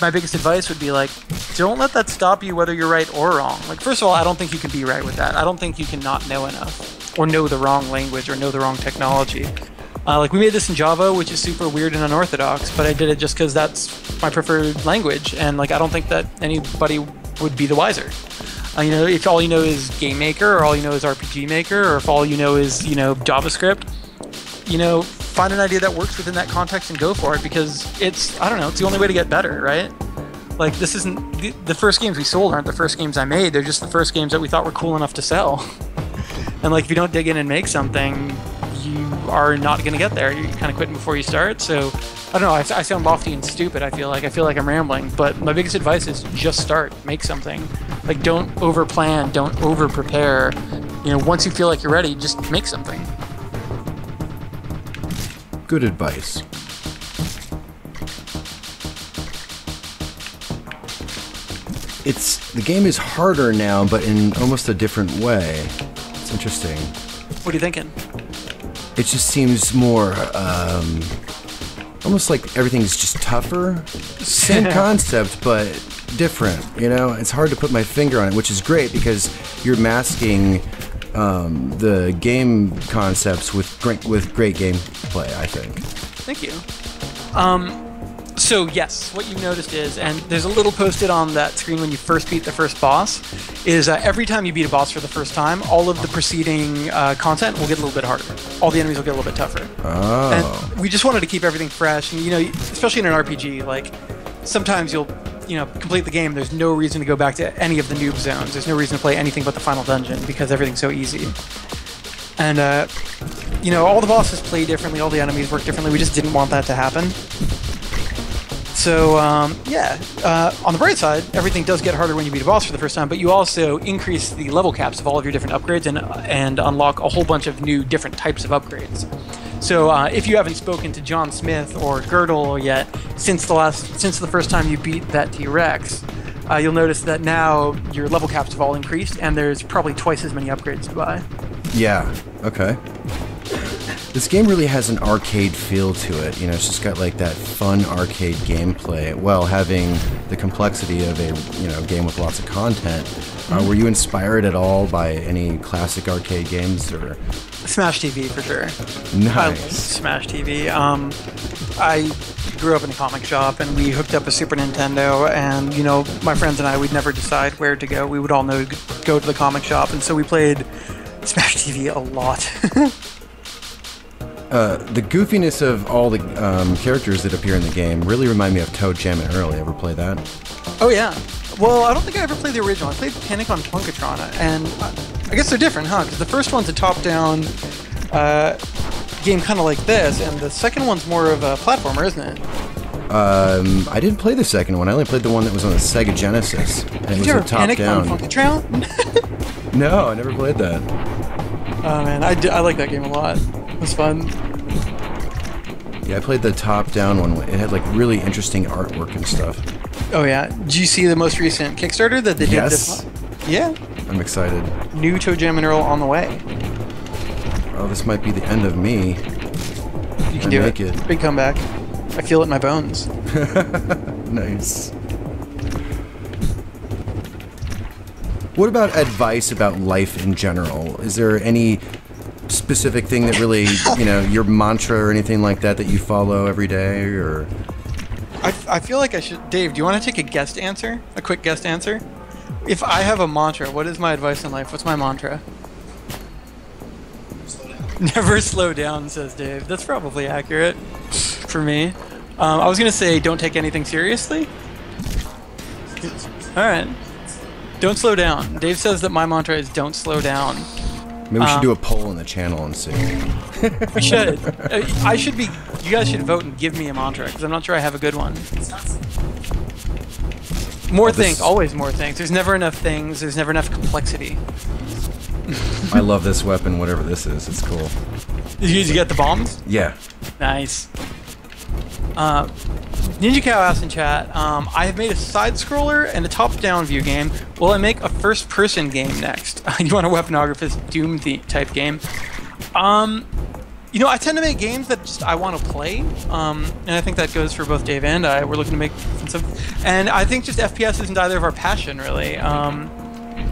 my biggest advice would be, like, don't let that stop you whether you're right or wrong. Like, first of all, I don't think you can be right with that. I don't think you can not know enough, or know the wrong language, or know the wrong technology. Like, we made this in Java, which is super weird and unorthodox, but I did it just because that's my preferred language, and, like, I don't think that anybody would be the wiser. If all you know is Game Maker, or all you know is RPG Maker, or if all you know is, JavaScript, find an idea that works within that context and go for it, because it's the only way to get better, right? Like, this isn't... The first games we sold aren't the first games I made, they're just the first games that we thought were cool enough to sell. And, like, if you don't dig in and make something, you are not going to get there. You're kind of quitting before you start, so... I don't know, I sound lofty and stupid, I feel like I'm rambling, but my biggest advice is just start, make something. Like, don't over-plan, don't over-prepare. Once you feel like you're ready, just make something.
Good advice. The game is harder now, but in almost a different way. It's interesting.
What are you thinking?
It just seems more, almost like everything's just tougher. Same concept, but different, It's hard to put my finger on it, which is great because you're masking the game concepts with great gameplay, I think.
Thank you. So yes, what you've noticed is, and there's a little posted on that screen when you first beat the first boss, is every time you beat a boss for the first time, all of the preceding content will get a little bit harder. All the enemies will get a little bit tougher.
Oh.
And we just wanted to keep everything fresh, and especially in an RPG, like sometimes you'll complete the game. There's no reason to go back to any of the noob zones. There's no reason to play anything but the final dungeon because everything's so easy. And all the bosses play differently, all the enemies work differently. We just didn't want that to happen. So, on the bright side, everything does get harder when you beat a boss for the first time, but you also increase the level caps of all of your different upgrades and unlock a whole bunch of new different types of upgrades. So, if you haven't spoken to John Smith or Girdle yet since the first time you beat that T-Rex, you'll notice that now your level caps have all increased, and there's probably twice as many upgrades to buy.
Yeah, okay. This game really has an arcade feel to it. It's just got like that fun arcade gameplay while having the complexity of a game with lots of content. Were you inspired at all by any classic arcade games or?
Smash TV for sure.
Nice.
I love Smash TV. I grew up in a comic shop and we hooked up a Super Nintendo, and my friends and I, we'd never decide where to go. We would all know to go to the comic shop, and so we played Smash TV a lot.
The goofiness of all the characters that appear in the game really remind me of Toe Jam and Earl. You ever play that?
Oh yeah. Well, I don't think I ever played the original. I played Panic on Punkatron, and I guess they're different, huh? Because the first one's a top-down game kind of like this, and the second one's more of a platformer, isn't it?
I didn't play the second one. I only played the one that was on the Sega Genesis. And it was a top-down.
Panic on Punkatron?
No, I never played that.
Oh man, I like that game a lot. It was fun.
Yeah, I played the top-down one. It had like really interesting artwork and stuff.
Oh yeah. Did you see the most recent Kickstarter that they did this month? Yeah.
I'm excited.
New Toe Jam and Earl on the way.
Oh, this might be the end of me.
You can do it. Big comeback. I feel it in my bones.
Nice. What about advice about life in general? Is there any specific thing that really, your mantra or anything like that you follow every day, or?
I feel like I should. Dave, do you want to take a guest answer? A quick guest answer? If I have a mantra, what is my advice in life? What's my mantra? Never slow down, says Dave. That's probably accurate for me. I was going to say don't take anything seriously. Alright. Don't slow down. Dave says that my mantra is don't slow down.
Maybe we should do a poll in the channel and see.
We should. You guys should vote and give me a mantra, because I'm not sure I have a good one. More things, always more things. There's never enough things, there's never enough complexity.
I love this weapon, whatever this is. It's cool.
Did you get the bombs?
Yeah.
Nice. Ninja Cow asked in chat, I have made a side-scroller and a top-down view game. Will I make a first-person game next? You want a Weaponographist Doom type game? I tend to make games that just I want to play, and I think that goes for both Dave and I. We're looking to make some, and I think just FPS isn't either of our passion, really.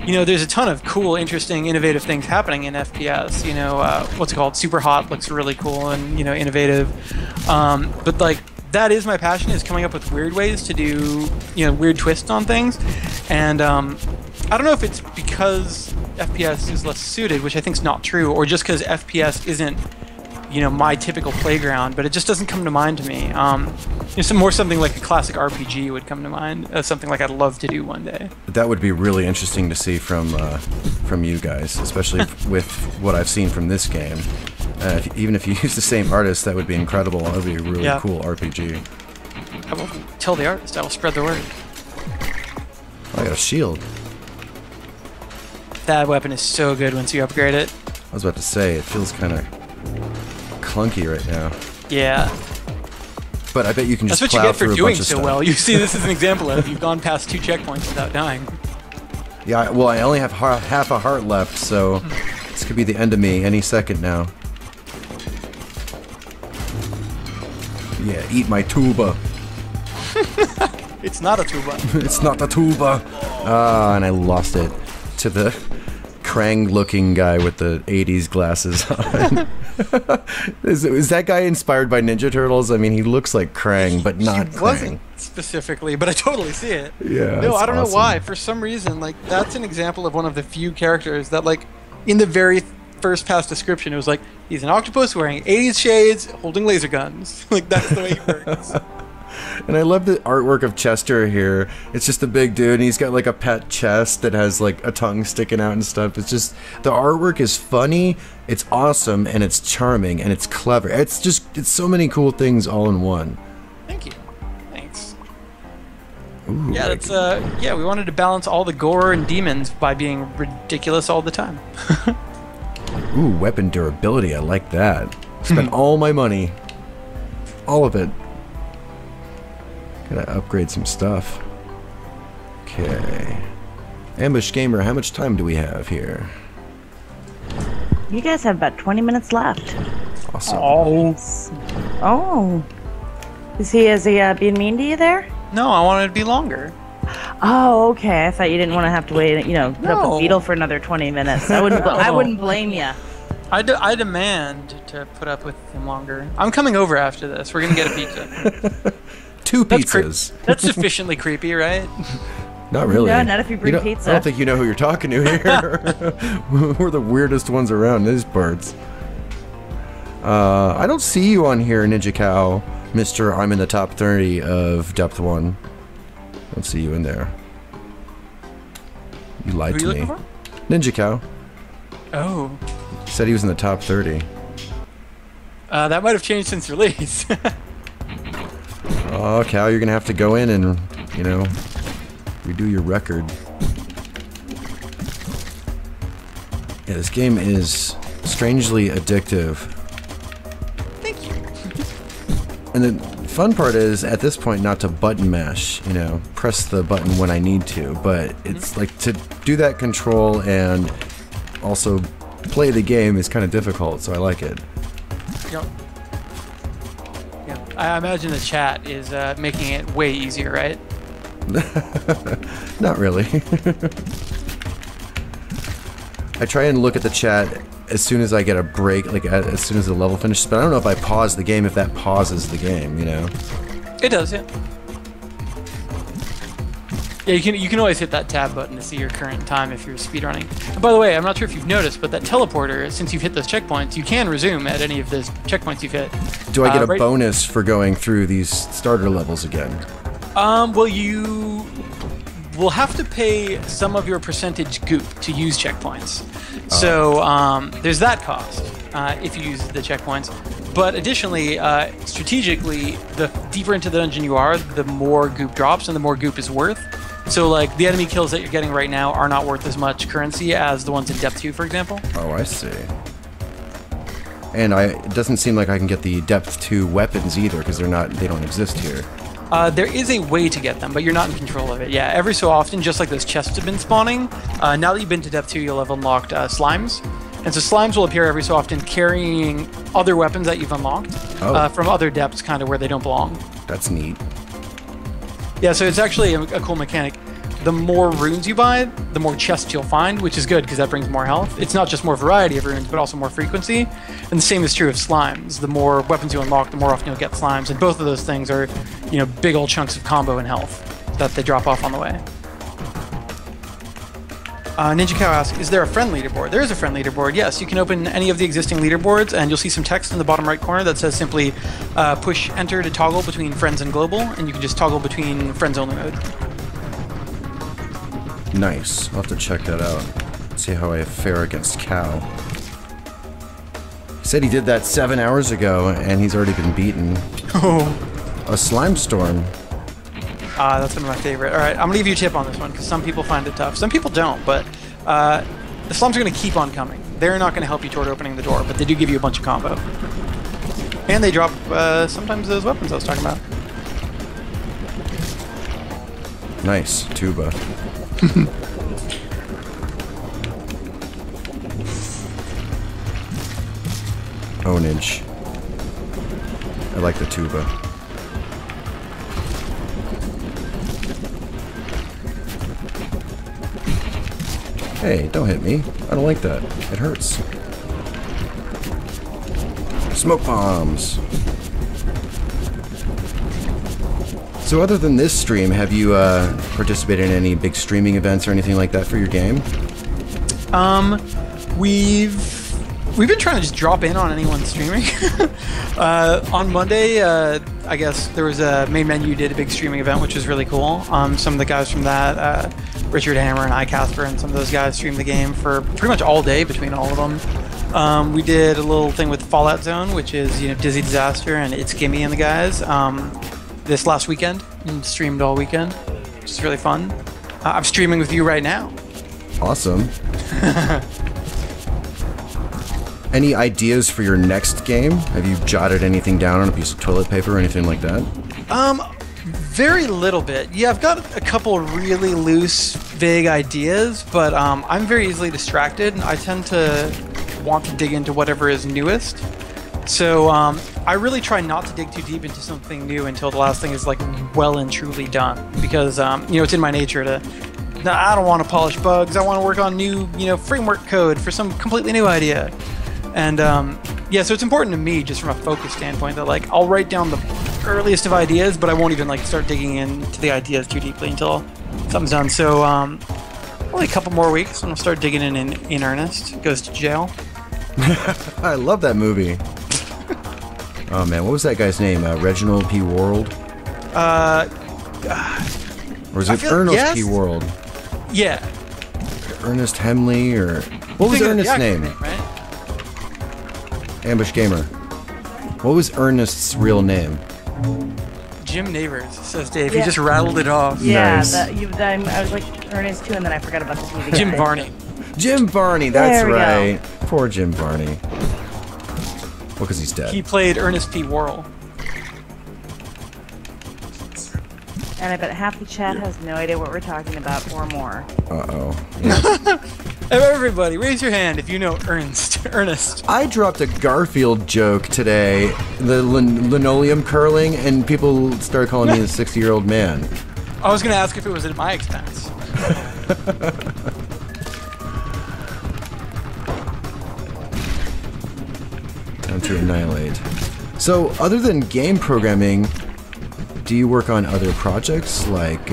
There's a ton of cool, interesting, innovative things happening in FPS. What's it called? Super Hot looks really cool and, innovative. But, like, that is my passion, is coming up with weird ways to do, weird twists on things. And I don't know if it's because FPS is less suited, which I think is not true, or just because FPS isn't, my typical playground, but it just doesn't come to mind to me. Something like a classic RPG would come to mind as something like I'd love to do one day.
That would be really interesting to see from you guys, especially with what I've seen from this game. Even if you use the same artist, that would be incredible. That would be a really cool RPG.
I will tell the artist. I will spread the word.
Oh, I got a shield.
That weapon is so good once you upgrade it.
I was about to say, it feels kind of clunky right now.
Yeah.
But I bet you can just
That's what you get for doing so
stuff.
well. You see, this is an example of you've gone past 2 checkpoints without dying.
Yeah, well, I only have half a heart left, so this could be the end of me any second now. Yeah, eat my tuba.
It's not a tuba.
It's not a tuba. And I lost it to the Krang-looking guy with the 80s glasses on. Is that guy inspired by Ninja Turtles? I mean, he looks like Krang, but not Krang.
Wasn't specifically, but I totally see it.
Yeah.
No, I don't
awesome.
know why. For some reason, like, that's an example of one of the few characters that, like, in the very first pass description, it was like, he's an octopus wearing 80s shades, holding laser guns. Like, that's the way he works.
And I love the artwork of Chester here. It's just a big dude, and he's got like a pet chest that has like a tongue sticking out and stuff. It's just, the artwork is funny, it's awesome, and it's charming, and it's clever. It's so many cool things all in one.
Thank you. Thanks.
Ooh,
Yeah, that's yeah, we wanted to balance all the gore and demons by being ridiculous all the time.
Ooh, weapon durability, I like that. Spent all my money. All of it. Gotta upgrade some stuff. Okay. Ambush Gamer, how much time do we have here?
You guys have about 20 minutes left.
Awesome.
Oh. Is he being mean to you there?
No, I wanted it to be longer.
Oh, okay. I thought you didn't want to have to wait, put up
No.
with Beetle for another 20 minutes. I wouldn't blame you.
I demand to put up with him longer. I'm coming over after this. We're gonna get a pizza.
2
That's
pizzas.
That's sufficiently creepy, right?
Not really.
No, not if you bring pizza.
I don't think you know who you're talking to here. We're the weirdest ones around these parts. I don't see you on here, Ninja Cow, Mr. I'm in the top 30 of Depth 1. Don't see you in there. You lied
Who
to
are
me.
you looking
Ninja Cow.
Oh.
Said he was in the top 30.
That might have changed since release.
Oh, Cal, you're gonna have to go in and, redo your record. Yeah, this game is strangely addictive.
Thank you.
And the fun part is, at this point, not to button mash, press the button when I need to, but it's like to do that control and also play the game is kind of difficult, so I like it.
Yep. Yeah. I imagine the chat is making it way easier, right?
Not really. I try and look at the chat as soon as I get a break, like as soon as the level finishes, but I don't know if I pause the game, if that pauses the game,
It does, yeah. Yeah, you can always hit that tab button to see your current time if you're speedrunning. And by the way, I'm not sure if you've noticed, but that teleporter, since you've hit those checkpoints, you can resume at any of those checkpoints you've hit.
Do I get a bonus for going through these starter levels again?
Well, you will have to pay some of your percentage goop to use checkpoints. So there's that cost if you use the checkpoints. But additionally, strategically, the deeper into the dungeon you are, the more goop drops and the more goop is worth. So, like, the enemy kills that you're getting right now are not worth as much currency as the ones in Depth 2, for example.
Oh, I see. And it doesn't seem like I can get the Depth 2 weapons either, because they don't exist here.
There is a way to get them, but you're not in control of it. Yeah, every so often, just like those chests have been spawning, now that you've been to Depth 2, you'll have unlocked slimes. And so slimes will appear every so often carrying other weapons that you've unlocked from other depths, kind of where they don't belong.
That's neat.
Yeah, so it's actually a cool mechanic. The more runes you buy, the more chests you'll find, which is good because that brings more health. It's not just more variety of runes, but also more frequency. And the same is true of slimes. The more weapons you unlock, the more often you'll get slimes. And both of those things are, big old chunks of combo and health that they drop off on the way. Ninja Cow asks, is there a friend leaderboard? There is a friend leaderboard, yes. You can open any of the existing leaderboards, and you'll see some text in the bottom right corner that says simply push enter to toggle between friends and global, and you can just toggle between friends only mode.
Nice. I'll have to check that out. See how I fare against Cow. He said he did that 7 hours ago, and he's already been beaten.
Oh.
A slime storm.
That's one of my favorite. All right, I'm going to give you a tip on this one, because some people find it tough. Some people don't, but the slimes are going to keep on coming. They're not going to help you toward opening the door, but they do give you a bunch of combo. And they drop sometimes those weapons I was talking about.
Nice. Tuba. Ownage. I like the tuba. Hey, don't hit me. I don't like that. It hurts. Smoke bombs. So other than this stream, have you participated in any big streaming events or anything like that for your game?
We've been trying to just drop in on anyone streaming. On Monday, I guess there was a Main Menu did a big streaming event, which was really cool. Some of the guys from that, Richard Hammer and iCasper, and some of those guys streamed the game for pretty much all day between all of them. We did a little thing with Fallout Zone, which is Dizzy Disaster and It's Gimme and the guys. This last weekend, and streamed all weekend, which is really fun. I'm streaming with you right now.
Awesome. Any ideas for your next game? Have you jotted anything down on a piece of toilet paper or anything like that?
Very little bit. Yeah, I've got a couple really loose, vague ideas, but I'm very easily distracted, and I tend to want to dig into whatever is newest. So I really try not to dig too deep into something new until the last thing is like well and truly done, because it's in my nature to. I don't want to polish bugs. I want to work on new framework code for some completely new idea. And so it's important to me just from a focus standpoint that like I'll write down the earliest of ideas, but I won't even like start digging into the ideas too deeply until something's done. So only a couple more weeks and I'll start digging in earnest. Goes to jail.
I love that movie. Oh man, what was that guy's name? Reginald P. Worrell? Or is it Ernest P. Worrell?
Yeah.
Ernest Hemley, or what was Ernest's name?
Right?
Ambush Gamer. What was Ernest's real name?
Jim Neighbors, says Dave. Yeah. He just rattled it off.
Yeah,
nice.
I was like Ernest too, and then I forgot about the TV
Jim
guy.
Varney.
Jim Varney, that's right. Poor Jim Varney. Well, because he's dead.
He played Ernest P. Worrell.
And I bet half the chat has no idea what we're talking about or more.
Uh-oh. Yeah.
Everybody, raise your hand if you know Ernest.
I dropped a Garfield joke today, the linoleum curling, and people started calling me a 60-year-old man.
I was going to ask if it was at my expense.
Time to annihilate. So, other than game programming, do you work on other projects like,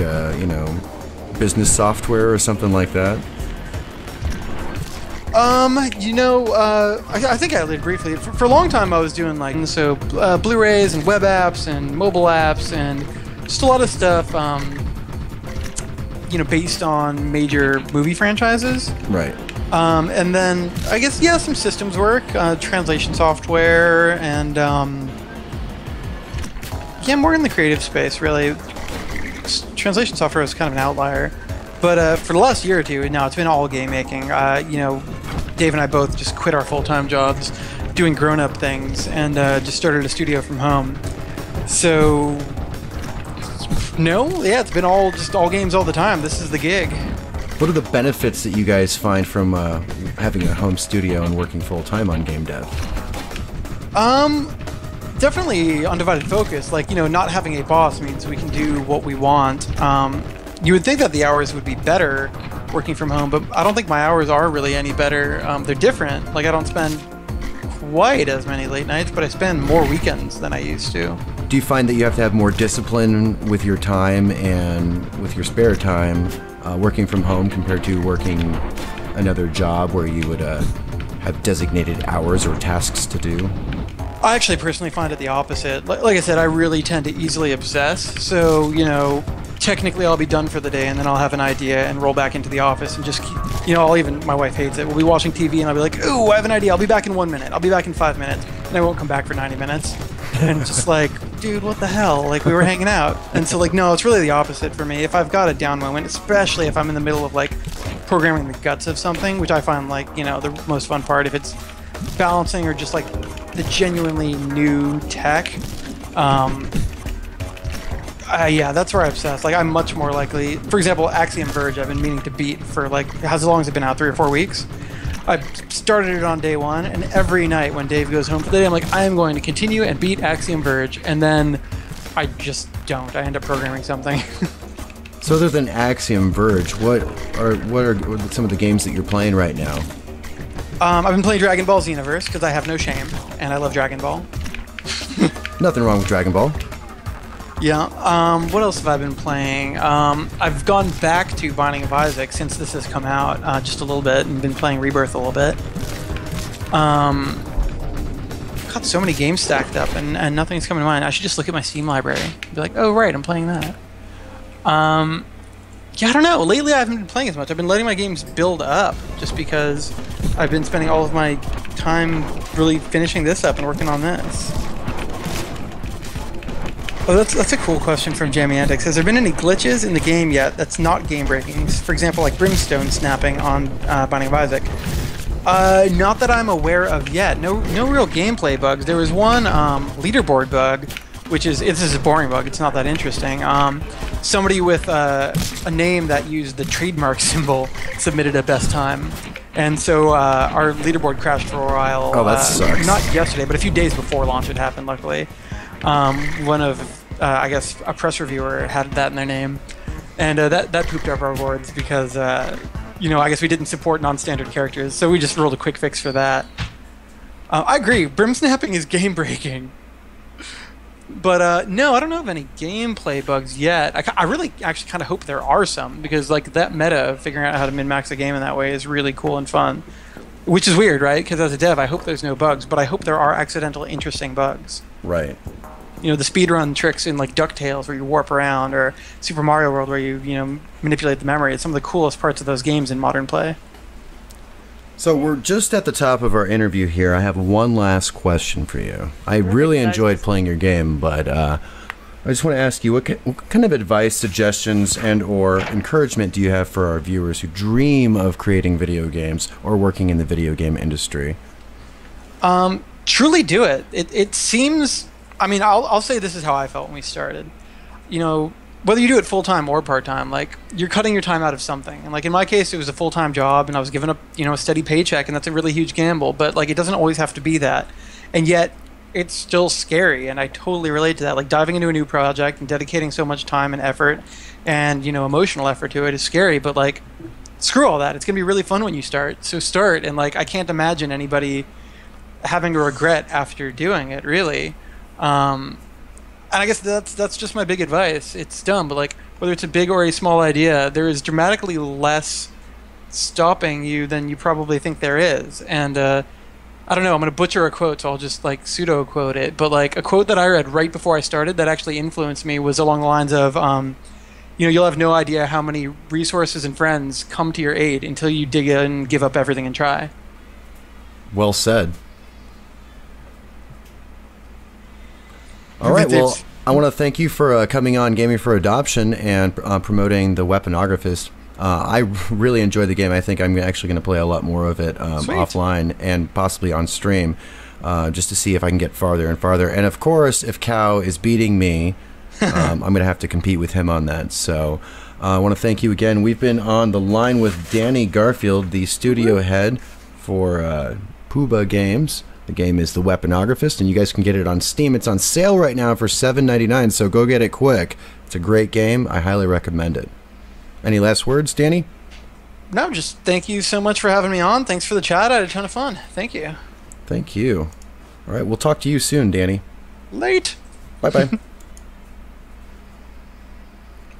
business software or something like that?
I think I did briefly. For a long time, I was doing Blu-rays and web apps and mobile apps and just a lot of stuff, based on major movie franchises.
Right.
And then I guess some systems work, translation software, and more in the creative space really. Translation software is kind of an outlier, but for the last year or two now, it's been all game making. Dave and I both just quit our full-time jobs, doing grown-up things, and just started a studio from home. So, it's been all games all the time. This is the gig.
What are the benefits that you guys find from having a home studio and working full-time on game dev?
Definitely undivided focus. Not having a boss means we can do what we want. You would think that the hours would be better working from home, but I don't think my hours are really any better. They're different. I don't spend quite as many late nights, but I spend more weekends than I used to.
Do you find that you have to have more discipline with your time and with your spare time working from home compared to working another job where you would have designated hours or tasks to do?
I actually personally find it the opposite. Like I said, I really tend to easily obsess. So, technically I'll be done for the day and then I'll have an idea and roll back into the office and just keep, my wife hates it. We'll be watching TV and I'll be like, ooh, I have an idea. I'll be back in 1 minute. I'll be back in 5 minutes. And I won't come back for 90 minutes. And it's just like, dude, what the hell? We were hanging out. And so no, it's really the opposite for me. If I've got a down moment, especially if I'm in the middle of programming the guts of something, which I find the most fun part, if it's balancing or just the genuinely new tech, that's where I obsess. I'm much more likely. For example, Axiom Verge, I've been meaning to beat for as long as it's been out, 3 or 4 weeks. I started it on day one, and every night when Dave goes home for the day, I'm like, I am going to continue and beat Axiom Verge, and then I just don't. I end up programming something.
So other than Axiom Verge, what are some of the games that you're playing right now?
I've been playing Dragon Ball Xenoverse because I have no shame, and I love Dragon Ball.
Nothing wrong with Dragon Ball.
Yeah. What else have I been playing? I've gone back to Binding of Isaac since this has come out just a little bit, and been playing Rebirth a little bit. Got so many games stacked up, and nothing's coming to mind. I should just look at my Steam library and be like, oh right, I'm playing that. Yeah, I don't know. Lately I haven't been playing as much. I've been letting my games build up just because I've been spending all of my time really finishing this up and working on this. Oh, that's a cool question from Jammy Antics. Has there been any glitches in the game yet that's not game-breaking? For example, like brimstone snapping on Binding of Isaac. Not that I'm aware of yet. No real gameplay bugs. There was one leaderboard bug, which is, this is a boring bug, it's not that interesting. Somebody with a name that used the trademark symbol submitted a best time. And so our leaderboard crashed for a while.
Oh, that sucks.
Not yesterday, but a few days before launch it happened, luckily. One of, I guess, a press reviewer had that in their name. And that pooped up our boards because, you know, I guess we didn't support non-standard characters, so we just rolled a quick fix for that. I agree, brim snapping is game-breaking. But no, I don't know of any gameplay bugs yet. I really actually kind of hope there are some, because like that meta of figuring out how to min-max a game in that way is really cool and fun. Which is weird, right? Because as a dev, I hope there's no bugs, but I hope there are accidental interesting bugs.
Right.
You know, the speedrun tricks in like DuckTales where you warp around, or Super Mario World where you know, manipulate the memory. It's some of the coolest parts of those games in modern play.
So we're just at the top of our interview here. I have one last question for you. I really enjoyed playing your game, but I just want to ask you, what kind of advice, suggestions, and or encouragement do you have for our viewers who dream of creating video games or working in the video game industry?
Truly do it. It seems, I mean, I'll say this is how I felt when we started. You know, whether you do it full-time or part-time, like, you're cutting your time out of something. And like in my case, it was a full-time job, and I was giving up, you know, a steady paycheck, and that's a really huge gamble. But like, it doesn't always have to be that. And yet, it's still scary, and I totally relate to that. Like, diving into a new project and dedicating so much time and effort and, you know, emotional effort to it is scary, but like, screw all that. It's gonna be really fun when you start. So start, and like, I can't imagine anybody having to regret after doing it, really. And I guess that's just my big advice. It's dumb, but like, whether it's a big or a small idea, there is dramatically less stopping you than you probably think there is. And I don't know, I'm going to butcher a quote, so I'll just like pseudo quote it. But like, a quote that I read right before I started that actually influenced me was along the lines of, you know, you'll have no idea how many resources and friends come to your aid until you dig in and give up everything and try.
Well said. All right, well, I want to thank you for coming on Gaming for Adoption and promoting the Weaponographist. I really enjoyed the game. I think I'm actually going to play a lot more of it offline and possibly on stream, just to see if I can get farther and farther. And of course, if Cow is beating me, I'm going to have to compete with him on that. So I want to thank you again. We've been on the line with Danny Garfield, the studio head for Puuba Games. The game is The Weaponographist, and you guys can get it on Steam. It's on sale right now for $7.99, so go get it quick. It's a great game. I highly recommend it. Any last words, Danny?
No, just thank you so much for having me on. Thanks for the chat. I had a ton of fun. Thank you.
Thank you. All right, we'll talk to you soon, Danny.
Late.
Bye-bye.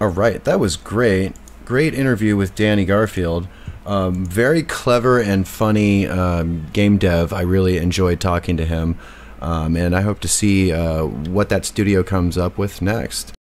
All right, that was great. Great interview with Danny Garfield. Very clever and funny game dev. I really enjoyed talking to him, and I hope to see what that studio comes up with next.